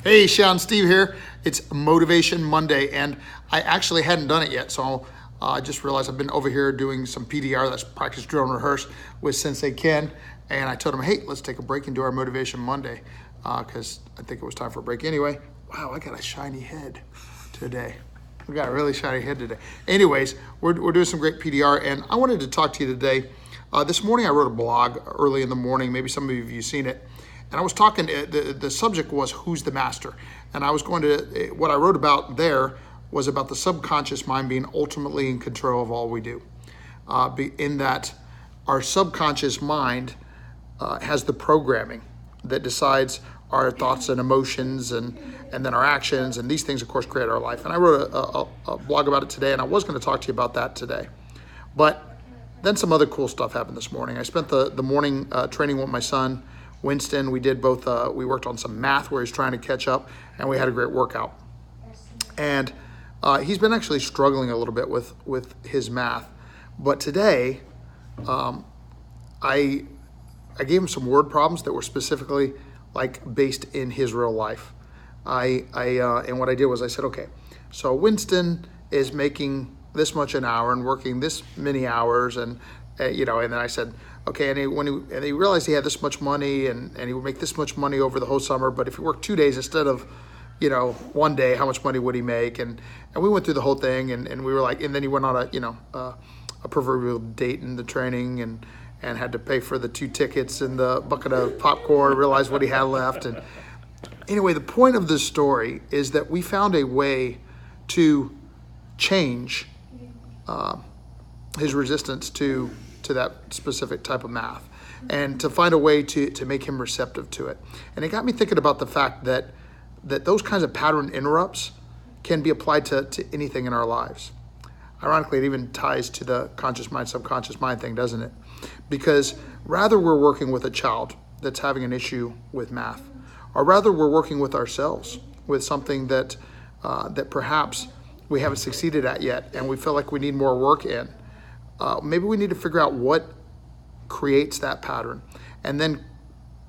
Hey, Shihan Steve here. It's Motivation Monday, and I actually hadn't done it yet, so I just realized I've been over here doing some PDR, that's practice, drill, and rehearse, with Sensei Ken, and I told him, hey, let's take a break and do our Motivation Monday, because I think it was time for a break anyway. Wow, I got a shiny head today. We got a really shiny head today. Anyways, we're doing some great PDR, and I wanted to talk to you today. This morning I wrote a blog early in the morning, maybe some of you have seen it. And I was talking, the subject was who's the master? And I was going to, what I wrote about there was about the subconscious mind being ultimately in control of all we do. In that our subconscious mind has the programming that decides our thoughts and emotions and then our actions, and these things of course create our life. And I wrote a blog about it today, and I was going to talk to you about that today. But then some other cool stuff happened this morning. I spent the morning training with my son, Winston. We did both, we worked on some math where he's trying to catch up, and we had a great workout. And he's been actually struggling a little bit with his math. But today, I gave him some word problems that were specifically like based in his real life. And what I did was I said, okay, so Winston is making this much an hour and working this many hours, and and then I said, okay, and he realized he had this much money, and he would make this much money over the whole summer, but if he worked 2 days instead of, one day, how much money would he make? And we went through the whole thing, and we were like, and then he went on a proverbial date in the training, and had to pay for the 2 tickets and the bucket of popcorn, realized what he had left. And anyway, the point of this story is that we found a way to change his resistance to that specific type of math, and to find a way to make him receptive to it. And it got me thinking about the fact that those kinds of pattern interrupts can be applied to anything in our lives. Ironically, it even ties to the conscious mind, subconscious mind thing, doesn't it? Because rather we're working with a child that's having an issue with math, or rather we're working with ourselves with something that perhaps we haven't succeeded at yet, and we feel like we need more work in. Maybe we need to figure out what creates that pattern, and then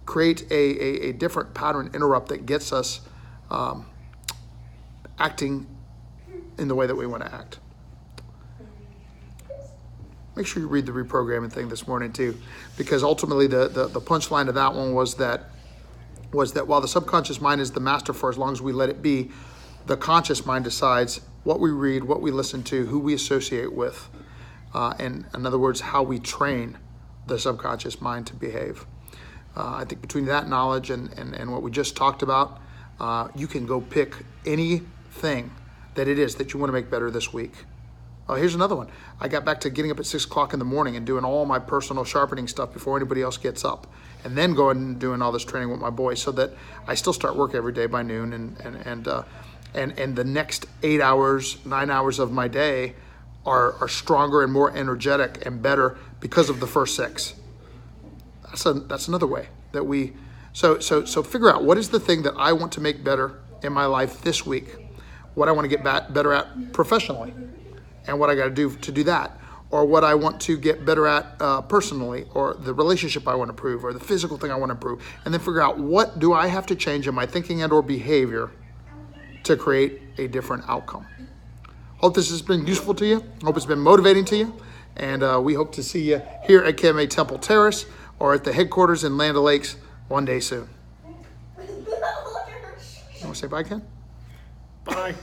create a different pattern interrupt that gets us acting in the way that we want to act. Make sure you read the reprogramming thing this morning too, because ultimately the punchline of that one was that while the subconscious mind is the master for as long as we let it be, the conscious mind decides what we read, what we listen to, who we associate with. And in other words, how we train the subconscious mind to behave. I think between that knowledge and what we just talked about, you can go pick anything that it is that you want to make better this week. Oh, here's another one. I got back to getting up at 6 o'clock in the morning and doing all my personal sharpening stuff before anybody else gets up, and then going and doing all this training with my boys, so that I still start work every day by noon, and the next 8 hours, 9 hours of my day are stronger and more energetic and better because of the first 6. That's another way that we, so figure out what is the thing that I want to make better in my life this week, what I want to get better at professionally, and what I got to do that, or what I want to get better at personally, or the relationship I want to improve, or the physical thing I want to improve, and then figure out what do I have to change in my thinking and or behavior to create a different outcome. Hope this has been useful to you. Hope it's been motivating to you. And we hope to see you here at KMMA Temple Terrace or at the headquarters in Land O'Lakes one day soon. You want to say bye, Ken? Bye.